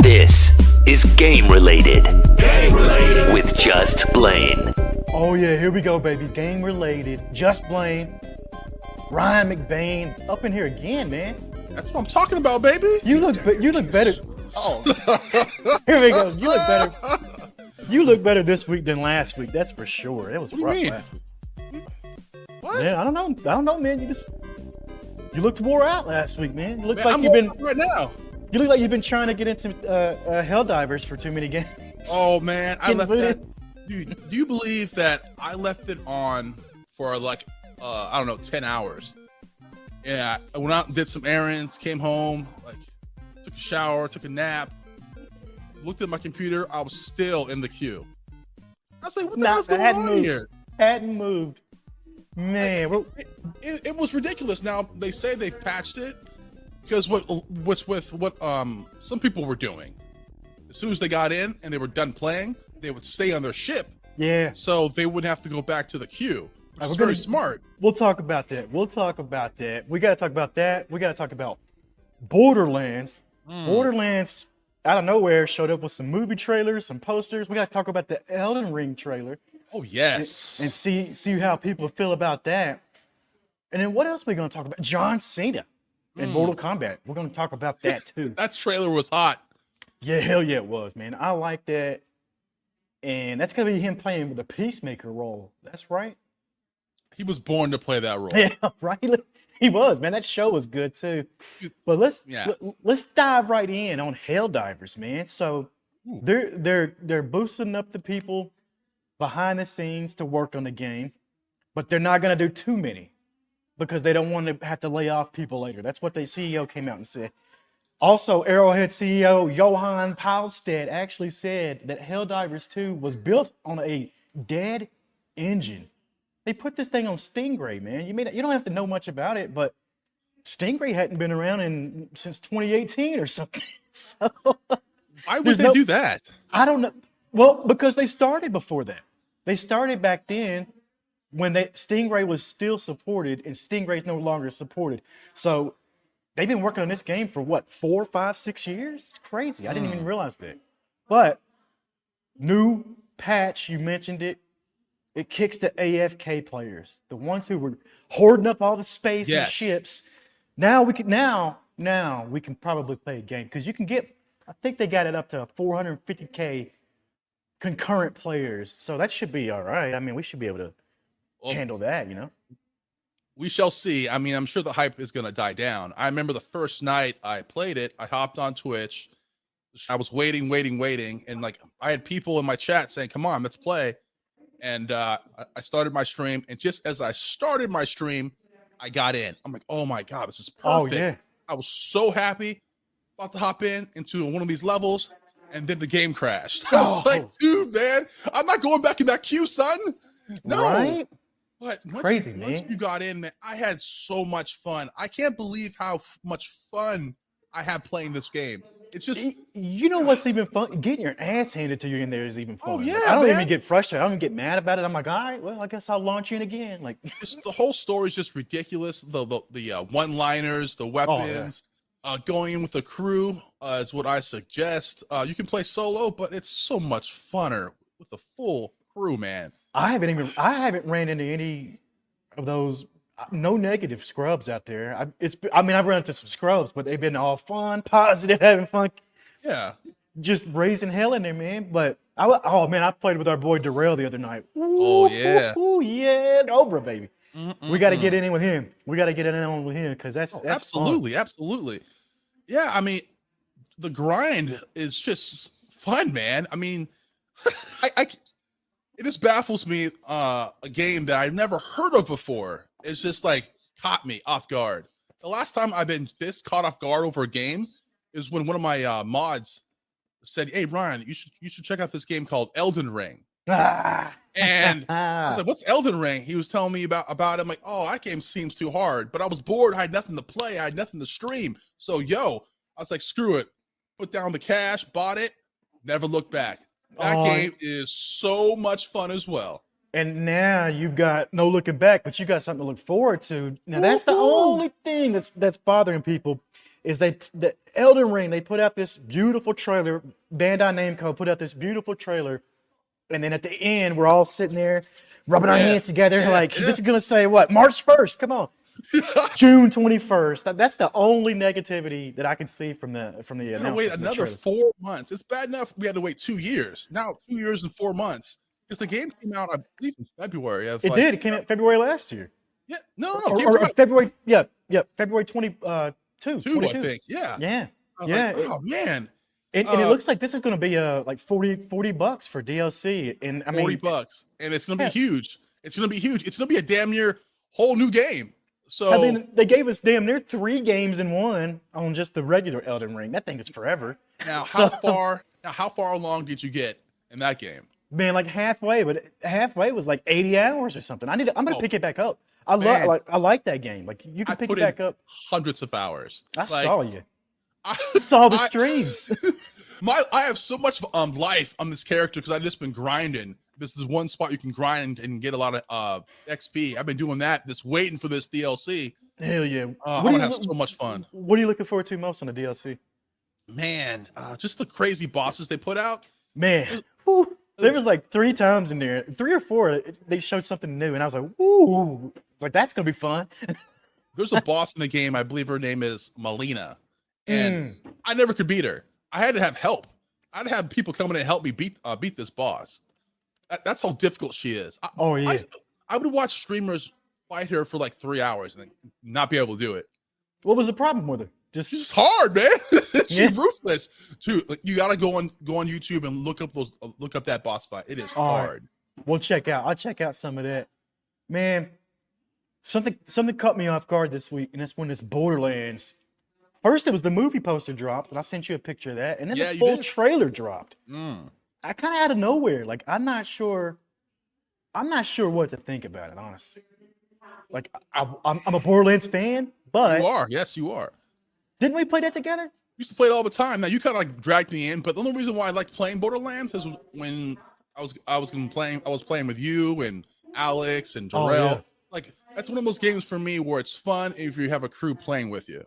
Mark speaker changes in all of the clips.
Speaker 1: This is Game Related. Game Related with Just Blane.
Speaker 2: Oh yeah, here we go, baby. Game Related. Just Blane. Ryan McBain up in here again, man.
Speaker 3: That's what I'm talking about, baby.
Speaker 2: You look better. Oh, here we go. You look better. You look better this week than last week. That's for sure. It was rough last week.
Speaker 3: What?
Speaker 2: Yeah, I don't know, man. You looked wore out last week, man. You look
Speaker 3: Man,
Speaker 2: like
Speaker 3: I'm
Speaker 2: you've been
Speaker 3: right now.
Speaker 2: You look like you've been trying to get into Helldivers for too many games.
Speaker 3: Oh man, I left that. Dude, do you believe that I left it on for like I don't know, 10 hours? Yeah, I went out and did some errands, came home, like took a shower, took a nap, looked at my computer. I was still in the queue. I was like, what the hell's going on here?
Speaker 2: Hadn't moved. Man,
Speaker 3: it was ridiculous. Now they say they've patched it because what's with what some people were doing. As soon as they got in and they were done playing, they would stay on their ship.
Speaker 2: Yeah.
Speaker 3: So they wouldn't have to go back to the queue. It's
Speaker 2: very
Speaker 3: smart.
Speaker 2: We'll talk about that. We got to talk about that. We got to talk about Borderlands. Borderlands, out of nowhere, showed up with some movie trailers, some posters. We got to talk about the Elden Ring trailer.
Speaker 3: Oh, yes.
Speaker 2: And see how people feel about that. And then what else are we going to talk about? John Cena and Mortal Kombat. We're going to talk about that too.
Speaker 3: That trailer was hot.
Speaker 2: Yeah, hell yeah, it was, man. I like that. And that's going to be him playing the Peacemaker role. That's right.
Speaker 3: He was born to play that role.
Speaker 2: Yeah, right. He was, man. That show was good too. But let's dive right in on Helldivers, man. So they're boosting up the people behind the scenes to work on the game, but they're not going to do too many because they don't want to have to lay off people later. That's what the CEO came out and said. Also, Arrowhead CEO Johan Palstead actually said that Helldivers 2 was built on a dead engine. They put this thing on Stingray, man. You don't have to know much about it, but Stingray hadn't been around since 2018 or something. So
Speaker 3: why would they do that?
Speaker 2: I don't know. Well, because they started before that. They started back then when Stingray was still supported, and Stingray's no longer supported. So they've been working on this game for what, 4, 5, 6 years? It's crazy. I didn't even realize that. But new patch, you mentioned it. It kicks the AFK players, the ones who were hoarding up all the space and ships. Now we can probably play a game because you can get. I think they got it up to 450K concurrent players, so that should be all right. I mean, we should be able to handle that, you know.
Speaker 3: We shall see. I mean, I'm sure the hype is going to die down. I remember the first night I played it, I hopped on Twitch. I was waiting, and like I had people in my chat saying, "Come on, let's play." And I started my stream, and just as I started my stream, I got in. I'm like, "Oh my god, this is perfect!"
Speaker 2: Oh yeah!
Speaker 3: I was so happy, about to hop into one of these levels, and then the game crashed. I was like, "Dude, man, I'm not going back in that queue, son." No. Right? But once you got in, man, I had so much fun. I can't believe how much fun I had playing this game. It's just,
Speaker 2: you know what's even fun? Getting your ass handed to you in there is even fun.
Speaker 3: Oh yeah,
Speaker 2: I don't even get frustrated. I don't even get mad about it. I'm like, all right, well, I guess I'll launch in again. Like,
Speaker 3: just, the whole story is just ridiculous. The one-liners, the weapons, going in with a crew is what I suggest. You can play solo, but it's so much funner with a full crew, man.
Speaker 2: I haven't ran into any of those. No negative scrubs out there. I've run into some scrubs, but they've been all fun, positive, having fun.
Speaker 3: Yeah.
Speaker 2: Just raising hell in there, man. But I played with our boy Darrell the other night.
Speaker 3: Oh yeah.
Speaker 2: Ooh, yeah, Cobra, baby. We got to get in with him. Because that's
Speaker 3: absolutely,
Speaker 2: fun.
Speaker 3: Absolutely. Yeah, I mean, the grind is just fun, man. I mean, it just baffles me. A game that I've never heard of before. It's just like caught me off guard. The last time I've been this caught off guard over a game is when one of my mods said, "Hey Ryan, you should check out this game called Elden Ring." And I was like, "What's Elden Ring?" He was telling me about it. I'm like, "Oh, that game seems too hard." But I was bored. I had nothing to play. I had nothing to stream. So I was like, "Screw it." Put down the cash, bought it, never looked back. That game is so much fun as well.
Speaker 2: And now you've got no looking back, but you got something to look forward to. Now that's the only thing that's bothering people is the Elden Ring, they put out this beautiful trailer. Bandai Namco put out this beautiful trailer. And then at the end, we're all sitting there rubbing our hands together. This is going to say what? March 1st. Come on. June 21st. That's the only negativity that I can see from the
Speaker 3: You gotta wait another 4 months. It's bad enough we had to wait 2 years. Now 2 years and 4 months. Because the game came out, I believe, in February.
Speaker 2: It did. It came out February last year.
Speaker 3: Yeah. No.
Speaker 2: Or February. Yeah. February 22.
Speaker 3: I think. Yeah.
Speaker 2: Yeah.
Speaker 3: Like, oh man.
Speaker 2: And it looks like this is going to be like $40 for DLC. And I mean,
Speaker 3: $40, and it's going to be huge. It's going to be huge. It's going to be a damn near whole new game. So
Speaker 2: I mean, they gave us damn near 3 games in one on just the regular Elden Ring. That thing is forever.
Speaker 3: Now, how far along did you get in that game?
Speaker 2: Man, like halfway, but halfway was like 80 hours or something. I'm gonna pick it back up. I like that game. Like you can pick it back up.
Speaker 3: Hundreds of hours.
Speaker 2: I saw you. I saw the streams.
Speaker 3: I have so much life on this character because I've just been grinding. This is one spot you can grind and get a lot of XP. I've been doing that, just waiting for this DLC.
Speaker 2: Hell yeah!
Speaker 3: I'm gonna have so much fun.
Speaker 2: What are you looking forward to most on the DLC?
Speaker 3: Man, just the crazy bosses they put out.
Speaker 2: Man, there was like 3 times in there, 3 or 4. They showed something new, and I was like, "Ooh!" Like that's gonna be fun.
Speaker 3: There's a boss in the game. I believe her name is Melina, and I never could beat her. I had to have help. I'd have people come in and help me beat this boss. That's how difficult she is. I would watch streamers fight her for like 3 hours and not be able to do it.
Speaker 2: What was the problem with her?
Speaker 3: She's hard, man. She's ruthless. Too. Like, you gotta go on YouTube and look up that boss fight. It is hard.
Speaker 2: We'll check out. I'll check out some of that. Man, something caught me off guard this week, and that's when this Borderlands. First, it was the movie poster dropped, and I sent you a picture of that, and then the full trailer dropped. I kind of out of nowhere, like I'm not sure what to think about it, honestly. Like I'm a Borderlands fan, but
Speaker 3: you are, yes, you are.
Speaker 2: Didn't we play that together?
Speaker 3: We used to play it all the time. Now you kind of like dragged me in, but the only reason why I liked playing Borderlands is when I was playing with you and Alex and Darrell.
Speaker 2: Oh, yeah.
Speaker 3: Like that's one of those games for me where it's fun if you have a crew playing with you.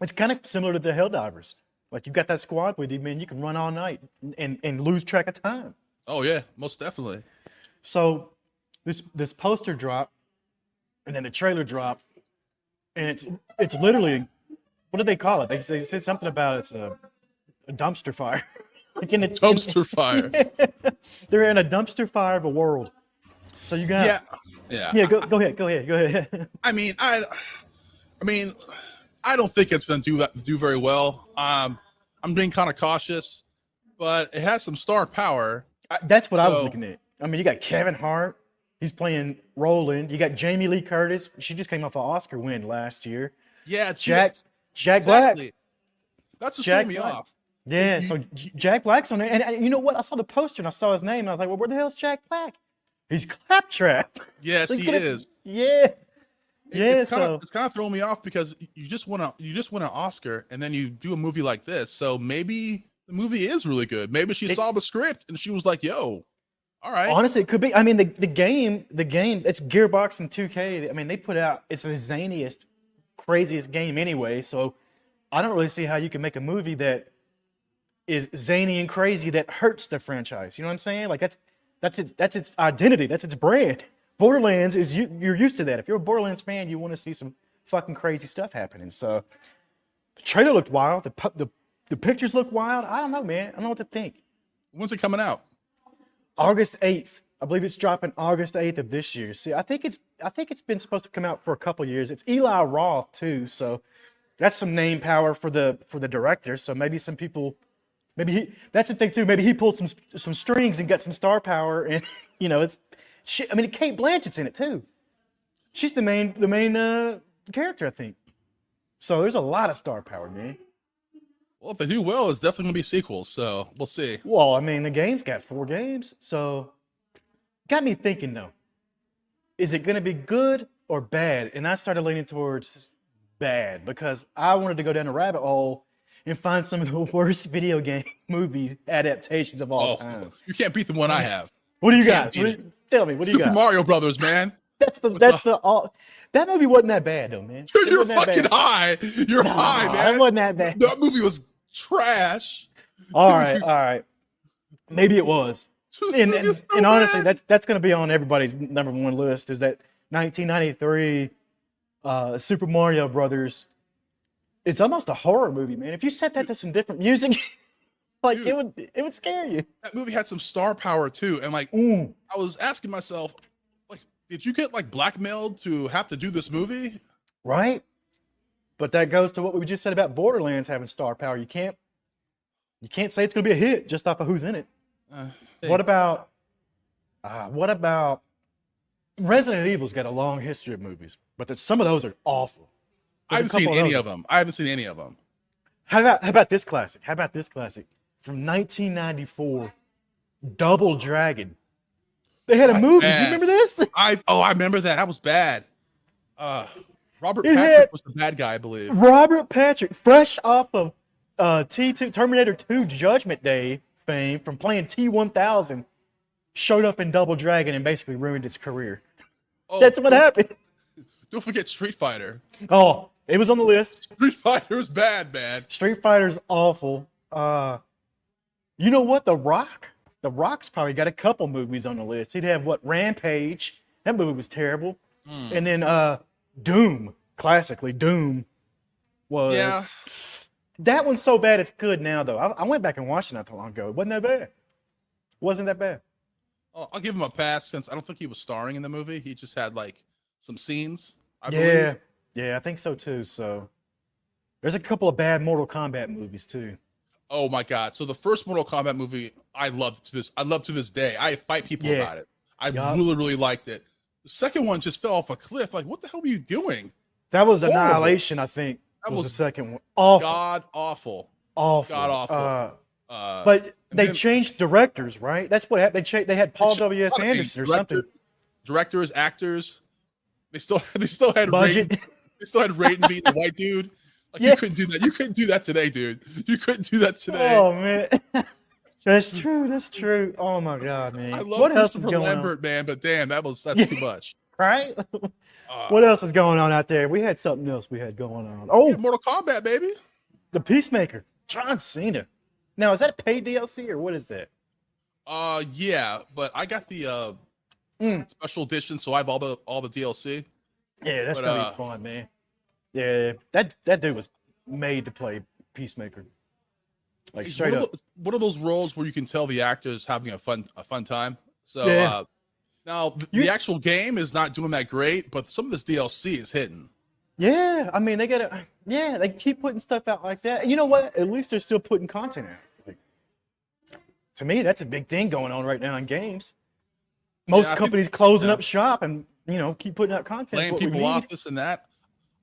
Speaker 2: It's kind of similar to the Helldivers. Like you got that squad with you, man. You can run all night and lose track of time.
Speaker 3: Oh yeah, most definitely.
Speaker 2: So this poster dropped, and then the trailer dropped, and it's literally, what do they call it? They said something about it's a dumpster fire. Like
Speaker 3: dumpster fire.
Speaker 2: They're in a dumpster fire of a world. So you got yeah. Go ahead.
Speaker 3: I mean, I don't think it's gonna do very well. I'm being kind of cautious, but it has some star power.
Speaker 2: That's what I was looking at. I mean, you got Kevin Hart. He's playing Roland. You got Jamie Lee Curtis. She just came off an Oscar win last year.
Speaker 3: Yeah,
Speaker 2: Jack
Speaker 3: exactly.
Speaker 2: Black.
Speaker 3: That's what threw me off.
Speaker 2: Yeah, so Jack Black's on there. And you know what? I saw the poster and I saw his name and I was like, well, where the hell's Jack Black? He's Claptrap.
Speaker 3: Yes, he is.
Speaker 2: Yeah.
Speaker 3: It's kind of throwing me off because you just won an Oscar and then you do a movie like this. So maybe the movie is really good. Maybe she saw the script and she was like, yo, all right.
Speaker 2: Honestly, it could be. I mean, the game, it's Gearbox and 2K. I mean, they put out, it's the zaniest, craziest game anyway. So I don't really see how you can make a movie that is zany and crazy that hurts the franchise. You know what I'm saying? Like that's its identity. That's its brand. Borderlands is you're used to that. If you're a Borderlands fan, you want to see some fucking crazy stuff happening. So the trailer looked wild. The pictures look wild. I don't know, man. I don't know what to think.
Speaker 3: When's it coming out?
Speaker 2: August 8th. I believe it's dropping August 8th of this year. See, I think it's been supposed to come out for a couple years. It's Eli Roth too, so that's some name power for the director. So maybe some people, that's the thing too. Maybe he pulled some strings and got some star power, and it's shit. I mean, Kate Blanchett's in it too. She's the main character, I think. So there's a lot of star power, man.
Speaker 3: Well, if they do well, it's definitely gonna be sequels. So we'll see.
Speaker 2: Well, I mean, the game's got 4 games, so got me thinking though. Is it gonna be good or bad? And I started leaning towards bad because I wanted to go down a rabbit hole and find some of the worst video game movies adaptations of all time.
Speaker 3: You can't beat the one I have.
Speaker 2: What do you
Speaker 3: Can't
Speaker 2: got?
Speaker 3: beat it.
Speaker 2: Tell me, what do you
Speaker 3: Super
Speaker 2: got?
Speaker 3: Mario Brothers, man.
Speaker 2: That movie wasn't that bad though, man. It
Speaker 3: You're
Speaker 2: wasn't that
Speaker 3: fucking
Speaker 2: bad.
Speaker 3: high. You're
Speaker 2: No,
Speaker 3: high, man.
Speaker 2: it wasn't that bad.
Speaker 3: That movie was trash.
Speaker 2: All right. Maybe it was. And honestly, that's going to be on everybody's number one list. Is that 1993 Super Mario Brothers? It's almost a horror movie, man. If you set that to some different music, like
Speaker 3: Dude.
Speaker 2: it would scare you.
Speaker 3: That movie had some star power too, and like
Speaker 2: Mm.
Speaker 3: I was asking myself, like, did you get like blackmailed to have to do this movie?
Speaker 2: Right? But that goes to what we just said about Borderlands having star power. You can't say it's going to be a hit just off of who's in it.
Speaker 3: Hey,
Speaker 2: What about Resident Evil's got a long history of movies, but some of those are awful.
Speaker 3: I haven't seen any of them.
Speaker 2: How about this classic? From 1994, Double Dragon. They had a movie. Do you remember this?
Speaker 3: I remember that. That was bad. Robert
Speaker 2: It
Speaker 3: Patrick
Speaker 2: had-
Speaker 3: was the bad guy, I believe.
Speaker 2: Robert Patrick, fresh off of T2 Terminator 2 Judgment Day fame from playing T-1000, showed up in Double Dragon and basically ruined his career.
Speaker 3: Oh,
Speaker 2: That's what happened.
Speaker 3: Don't forget Street Fighter.
Speaker 2: Oh, it was on the list.
Speaker 3: Street Fighter was bad, man.
Speaker 2: Street Fighter's awful. You know what? The Rock's probably got a couple movies on the list. He'd have Rampage. That movie was terrible. And then Doom, classically Doom was.
Speaker 3: Yeah.
Speaker 2: That one's so bad it's good now though. I went back and watched it not too long ago. It wasn't that bad.
Speaker 3: I'll give him a pass since I don't think he was starring in the movie. He just had like some scenes. I
Speaker 2: Yeah,
Speaker 3: believe.
Speaker 2: yeah, I think so too. So there's a couple of bad Mortal Kombat movies too.
Speaker 3: Oh my god! So the first Mortal Kombat movie I love to this day. I fight people
Speaker 2: Yeah.
Speaker 3: about it. I
Speaker 2: Yup.
Speaker 3: really liked it. The second one just fell off a cliff. Like, what the hell were you doing?
Speaker 2: That was
Speaker 3: Horrible.
Speaker 2: Annihilation, I think.
Speaker 3: That
Speaker 2: was the
Speaker 3: was
Speaker 2: second one. Awful.
Speaker 3: God awful.
Speaker 2: Awful.
Speaker 3: God awful.
Speaker 2: But
Speaker 3: and
Speaker 2: they
Speaker 3: then-
Speaker 2: changed directors, right? That's what happened. They had Paul W.S.
Speaker 3: What a
Speaker 2: Anderson or something.
Speaker 3: Directors, actors. They still had
Speaker 2: Budget.
Speaker 3: Raiden. They still had Raiden being the white dude. Like
Speaker 2: Yeah.
Speaker 3: you couldn't do that. You couldn't do that today, dude. You couldn't do that today.
Speaker 2: Oh man, that's true. Oh my god, man.
Speaker 3: I love
Speaker 2: what else is
Speaker 3: Christopher
Speaker 2: going
Speaker 3: Lambert, man, but damn, that's
Speaker 2: Yeah.
Speaker 3: too much.
Speaker 2: on? Right?
Speaker 3: Uh,
Speaker 2: What else is going on out there? We had something else we had going on. Oh,
Speaker 3: yeah, Mortal Kombat, baby.
Speaker 2: the Peacemaker, John Cena. Now is that paid DLC or what is that?
Speaker 3: Yeah, but I got the special edition, so I have all the DLC.
Speaker 2: Yeah, that's
Speaker 3: But,
Speaker 2: gonna be fun, man. Yeah, that dude was made to play Peacemaker. Like
Speaker 3: It's
Speaker 2: straight up.
Speaker 3: one of those roles where you can tell the actor's having a fun time. So
Speaker 2: Yeah.
Speaker 3: now the actual game is not doing that great, but some of this DLC is hitting.
Speaker 2: Yeah, I mean they keep putting stuff out like that. You know what? At least they're still putting content out. Like, to me, that's a big thing going on right now in games. Most
Speaker 3: I think-
Speaker 2: companies closing
Speaker 3: yeah.
Speaker 2: up shop and keep putting out content.
Speaker 3: Laying
Speaker 2: What we
Speaker 3: people
Speaker 2: need.
Speaker 3: off, this and that.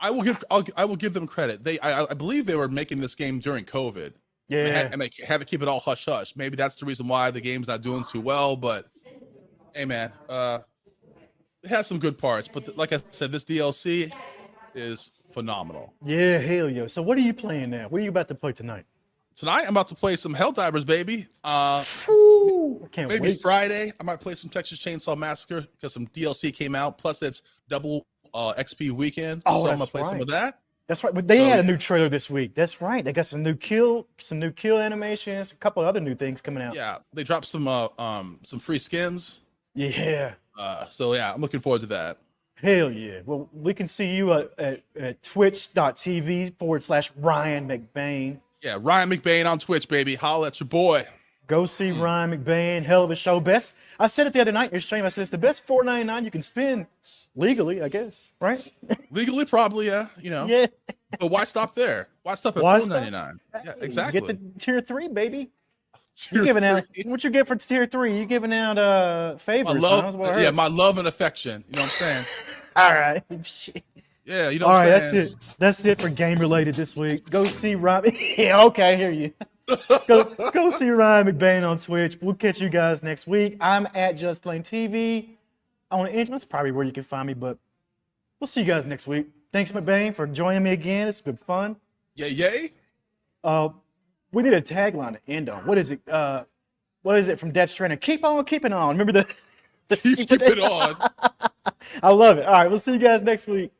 Speaker 3: I will give them credit. I believe they were making this game during COVID.
Speaker 2: Yeah,
Speaker 3: And they had to keep it all hush hush. Maybe that's the reason why the game's not doing too well. But hey, man, it has some good parts. But like I said, this DLC is phenomenal.
Speaker 2: yeah, hell yeah. So what are you playing now? What are you about to play tonight?
Speaker 3: Tonight, I'm about to play some Helldivers, baby.
Speaker 2: Ooh, I can't
Speaker 3: Maybe
Speaker 2: wait.
Speaker 3: Friday, I might play some Texas Chainsaw Massacre because some DLC came out. Plus, it's double XP weekend.
Speaker 2: Oh,
Speaker 3: so I'm gonna
Speaker 2: that's
Speaker 3: play some
Speaker 2: right.
Speaker 3: of that.
Speaker 2: That's right. But they
Speaker 3: So,
Speaker 2: had a
Speaker 3: yeah.
Speaker 2: new trailer this week. That's right. They got some new kill animations, a couple of other new things coming out.
Speaker 3: Yeah, they dropped some free skins.
Speaker 2: Yeah.
Speaker 3: So yeah, I'm looking forward to that.
Speaker 2: Hell yeah. Well, we can see you at twitch.tv/Ryan McBain.
Speaker 3: Yeah, Ryan McBain on Twitch, baby. Holla at your boy.
Speaker 2: Go see Ryan McBain. Hell of a show. Best. I said it the other night in your stream. I said it's the best $4.99 you can spend legally, I guess. Right?
Speaker 3: Legally, probably, yeah.
Speaker 2: Yeah.
Speaker 3: But why stop there? Why stop at
Speaker 2: Why
Speaker 3: $4.99? Yeah, exactly.
Speaker 2: Get the tier 3, baby.
Speaker 3: Tier
Speaker 2: You giving out
Speaker 3: three.
Speaker 2: what you get for tier 3? You giving out
Speaker 3: My
Speaker 2: favors?
Speaker 3: love,
Speaker 2: huh? That's what I heard.
Speaker 3: yeah, my love and affection. You know what I'm saying?
Speaker 2: All right. Shit.
Speaker 3: Yeah, you know
Speaker 2: All
Speaker 3: what
Speaker 2: right,
Speaker 3: I'm
Speaker 2: that's
Speaker 3: saying?
Speaker 2: it. That's it for game related this week. Go see Ryan. Yeah, okay, I hear you. Go see Ryan McBain on Twitch. We'll catch you guys next week. I'm at Just Plain TV on Instagram. That's probably where you can find me, but we'll see you guys next week. Thanks, McBain, for joining me again. It's been fun.
Speaker 3: Yay.
Speaker 2: We need a tagline to end on. What is it? what is it from Death Stranding? Keep on keeping on. Remember the
Speaker 3: Keep it on.
Speaker 2: I love it. All right, we'll see you guys next week.